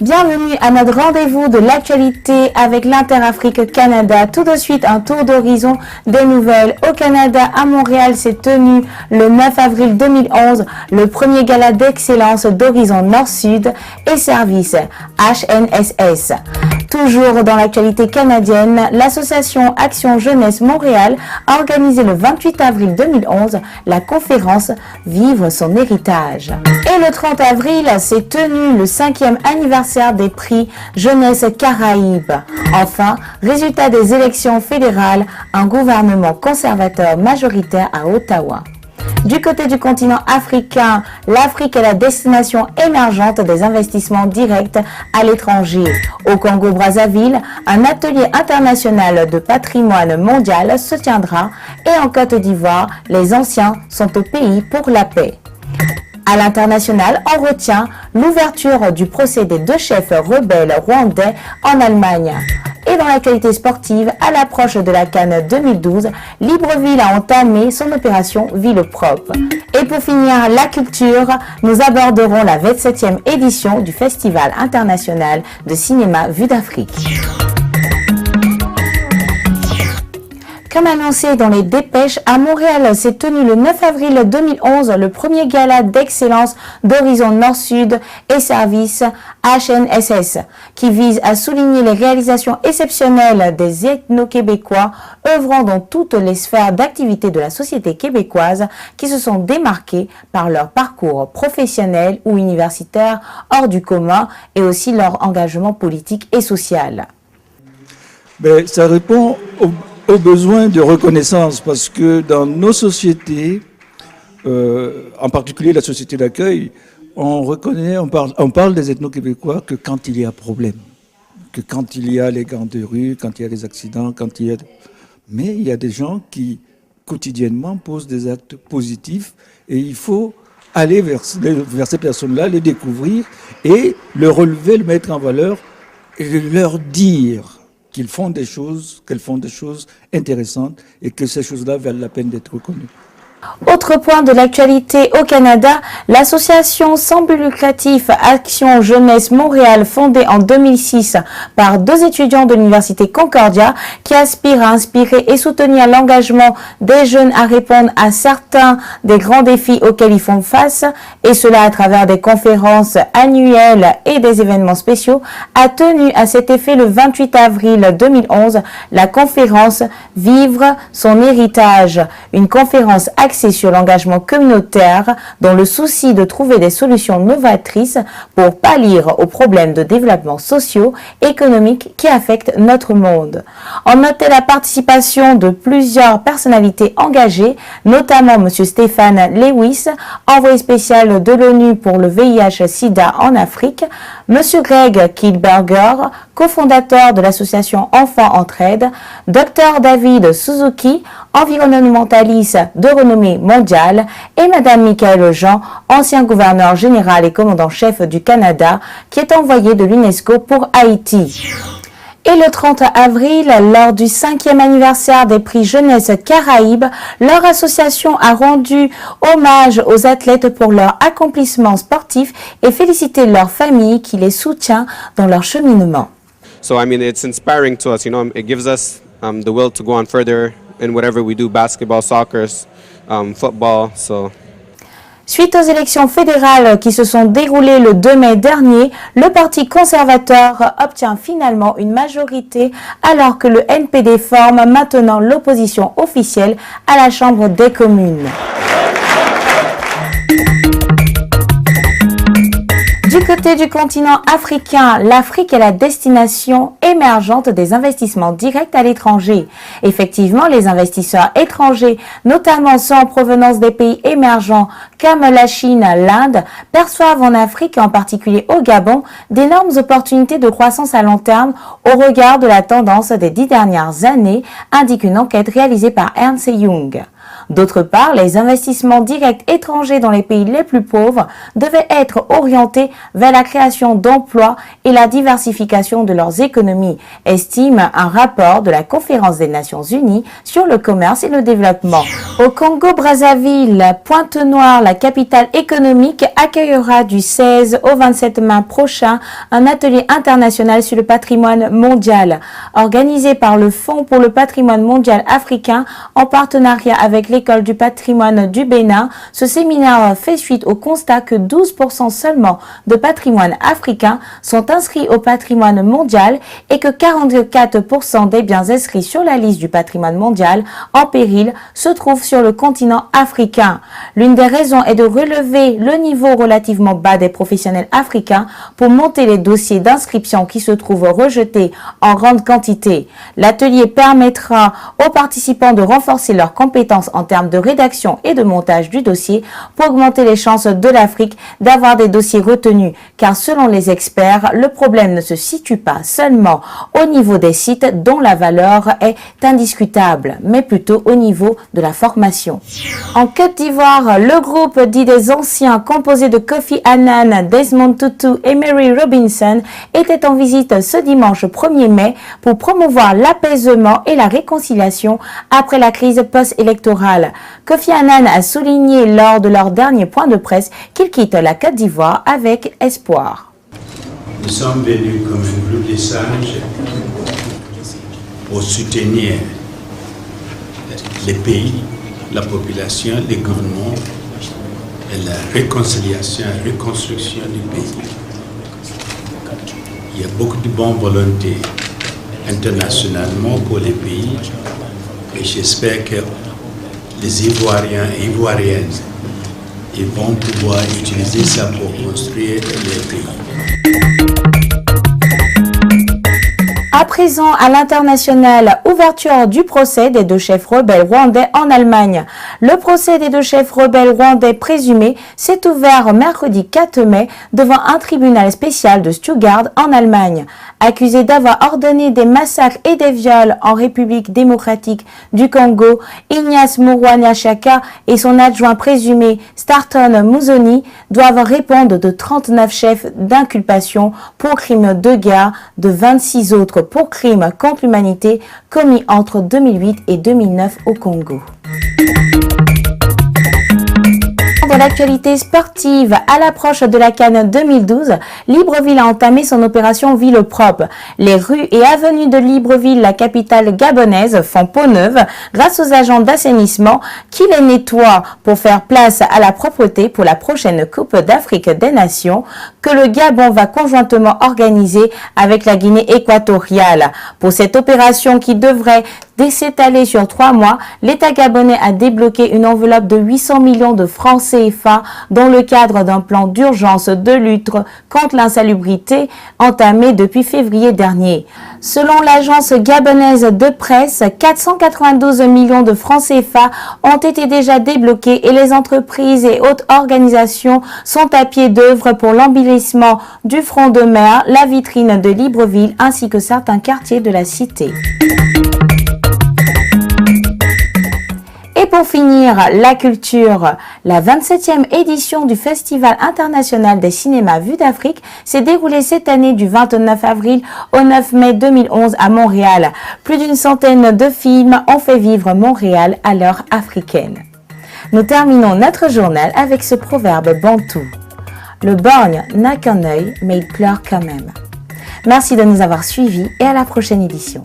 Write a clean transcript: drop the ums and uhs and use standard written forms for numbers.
Bienvenue à notre rendez-vous de l'actualité avec l'Interafrique Canada. Tout de suite, un tour d'horizon des nouvelles. Au Canada, à Montréal, s'est tenu le 9 avril 2011 le premier gala d'excellence d'Horizon Nord-Sud et Service HNSS. Toujours dans l'actualité canadienne, l'association Action Jeunesse Montréal a organisé le 28 avril 2011 la conférence Vivre son héritage. Et le 30 avril s'est tenu le 5e anniversaire des prix Jeunesse Caraïbes. Enfin, résultat des élections fédérales, un gouvernement conservateur majoritaire à Ottawa. Du côté du continent africain, l'Afrique est la destination émergente des investissements directs à l'étranger. Au Congo-Brazzaville, un atelier international de patrimoine mondial se tiendra et en Côte d'Ivoire, les anciens sont au pays pour la paix. À l'international, on retient l'ouverture du procès des 2 chefs rebelles rwandais en Allemagne. Et dans l'actualité sportive, à l'approche de la CAN 2012, Libreville a entamé son opération Ville propre. Et pour finir, la culture, nous aborderons la 27e édition du Festival international de cinéma Vue d'Afrique. Comme annoncé dans les dépêches, à Montréal s'est tenu le 9 avril 2011 le premier gala d'excellence d'Horizon Nord-Sud et Service HNSS, qui vise à souligner les réalisations exceptionnelles des ethno-québécois œuvrant dans toutes les sphères d'activité de la société québécoise qui se sont démarqués par leur parcours professionnel ou universitaire hors du commun et aussi leur engagement politique et social. Ça répond aux besoins de reconnaissance, parce que dans nos sociétés, en particulier la société d'accueil, on parle des ethno-québécois que quand il y a problème, que quand il y a les gangs de rue, quand il y a des accidents, mais il y a des gens qui quotidiennement posent des actes positifs et il faut aller vers ces personnes-là, les découvrir et le relever, le mettre en valeur et leur dire qu'elles font des choses intéressantes et que ces choses-là valent la peine d'être reconnues. Autre point de l'actualité au Canada, l'association sans but lucratif Action Jeunesse Montréal, fondée en 2006 par 2 étudiants de l'université Concordia qui aspirent à inspirer et soutenir l'engagement des jeunes à répondre à certains des grands défis auxquels ils font face, et cela à travers des conférences annuelles et des événements spéciaux, a tenu à cet effet le 28 avril 2011 la conférence Vivre son héritage, une conférence axée sur l'engagement communautaire dans le souci de trouver des solutions novatrices pour pallier aux problèmes de développement sociaux et économiques qui affectent notre monde. On notait la participation de plusieurs personnalités engagées, notamment M. Stéphane Lewis, envoyé spécial de l'ONU pour le VIH-Sida en Afrique, M. Greg Kielberger, cofondateur de l'association Enfants Entraide, Dr David Suzuki, environnementaliste de renommée mondiale, et Mme Michaëlle Jean, ancien gouverneur général et commandant-chef du Canada, qui est envoyé de l'UNESCO pour Haïti. Et le 30 avril, lors du 5e anniversaire des prix Jeunesse Caraïbes, leur association a rendu hommage aux athlètes pour leur accomplissement sportif et félicité leur famille qui les soutient dans leur cheminement. So it's inspiring to us, it gives us the will to go on further in whatever we do, basketball, soccer, football, Suite aux élections fédérales qui se sont déroulées le 2 mai dernier, le Parti conservateur obtient finalement une majorité alors que le NPD forme maintenant l'opposition officielle à la Chambre des communes. Du côté du continent africain, l'Afrique est la destination émergente des investissements directs à l'étranger. Effectivement, les investisseurs étrangers, notamment ceux en provenance des pays émergents comme la Chine, l'Inde, perçoivent en Afrique et en particulier au Gabon d'énormes opportunités de croissance à long terme au regard de la tendance des 10 dernières années, indique une enquête réalisée par Ernst & Young. D'autre part, les investissements directs étrangers dans les pays les plus pauvres devaient être orientés vers la création d'emplois et la diversification de leurs économies, estime un rapport de la Conférence des Nations Unies sur le commerce et le développement. Au Congo-Brazzaville, Pointe-Noire, la capitale économique, accueillera du 16 au 27 mai prochain un atelier international sur le patrimoine mondial. Organisé par le Fonds pour le patrimoine mondial africain en partenariat avec l'École du patrimoine du Bénin, ce séminaire fait suite au constat que 12% seulement de patrimoine africain sont inscrits au patrimoine mondial et que 44% des biens inscrits sur la liste du patrimoine mondial en péril se trouvent sur le continent africain. L'une des raisons est de relever le niveau relativement bas des professionnels africains pour monter les dossiers d'inscription qui se trouvent rejetés en grande quantité. L'atelier permettra aux participants de renforcer leurs compétences en termes de rédaction et de montage du dossier pour augmenter les chances de l'Afrique d'avoir des dossiers retenus. Car selon les experts, le problème ne se situe pas seulement au niveau des sites dont la valeur est indiscutable, mais plutôt au niveau de la formation. En Côte d'Ivoire, le groupe dit des anciens composé de Kofi Annan, Desmond Tutu et Mary Robinson était en visite ce dimanche 1er mai pour promouvoir l'apaisement et la réconciliation après la crise post-électorale. Kofi Annan a souligné lors de leur dernier point de presse qu'il quitte la Côte d'Ivoire avec espoir. Nous sommes venus comme un groupe de sages pour soutenir les pays, la population, les gouvernements et la réconciliation et reconstruction du pays. Il y a beaucoup de bonne volonté internationalement pour les pays et j'espère que les Ivoiriens et Ivoiriennes ils vont pouvoir utiliser ça pour construire les pays. À présent, à l'international, ouverture du procès des deux chefs rebelles rwandais en Allemagne. Le procès des deux chefs rebelles rwandais présumés s'est ouvert mercredi 4 mai devant un tribunal spécial de Stuttgart en Allemagne. Accusés d'avoir ordonné des massacres et des viols en République démocratique du Congo, Ignace Murwanashaka et son adjoint présumé Starton Musoni doivent répondre de 39 chefs d'inculpation pour crimes de guerre, de 26 autres pour crimes contre l'humanité commis entre 2008 et 2009 au Congo. Dans l'actualité sportive, à l'approche de la CAN 2012, Libreville a entamé son opération Ville propre. Les rues et avenues de Libreville, la capitale gabonaise, font peau neuve grâce aux agents d'assainissement qui les nettoient pour faire place à la propreté pour la prochaine Coupe d'Afrique des Nations que le Gabon va conjointement organiser avec la Guinée équatoriale. Pour cette opération qui devrait s'étaler sur 3 mois, l'État gabonais a débloqué une enveloppe de 800 millions de francs CFA dans le cadre d'un plan d'urgence de lutte contre l'insalubrité entamé depuis février dernier. Selon l'agence gabonaise de presse, 492 millions de francs CFA ont été déjà débloqués et les entreprises et autres organisations sont à pied d'œuvre pour l'embellissement du front de mer, la vitrine de Libreville ainsi que certains quartiers de la cité. Et pour finir, la culture. La 27e édition du Festival international des cinémas Vue d'Afrique s'est déroulée cette année du 29 avril au 9 mai 2011 à Montréal. Plus d'une centaine de films ont fait vivre Montréal à l'heure africaine. Nous terminons notre journal avec ce proverbe bantou. Le borgne n'a qu'un œil, mais il pleure quand même. Merci de nous avoir suivis et à la prochaine édition.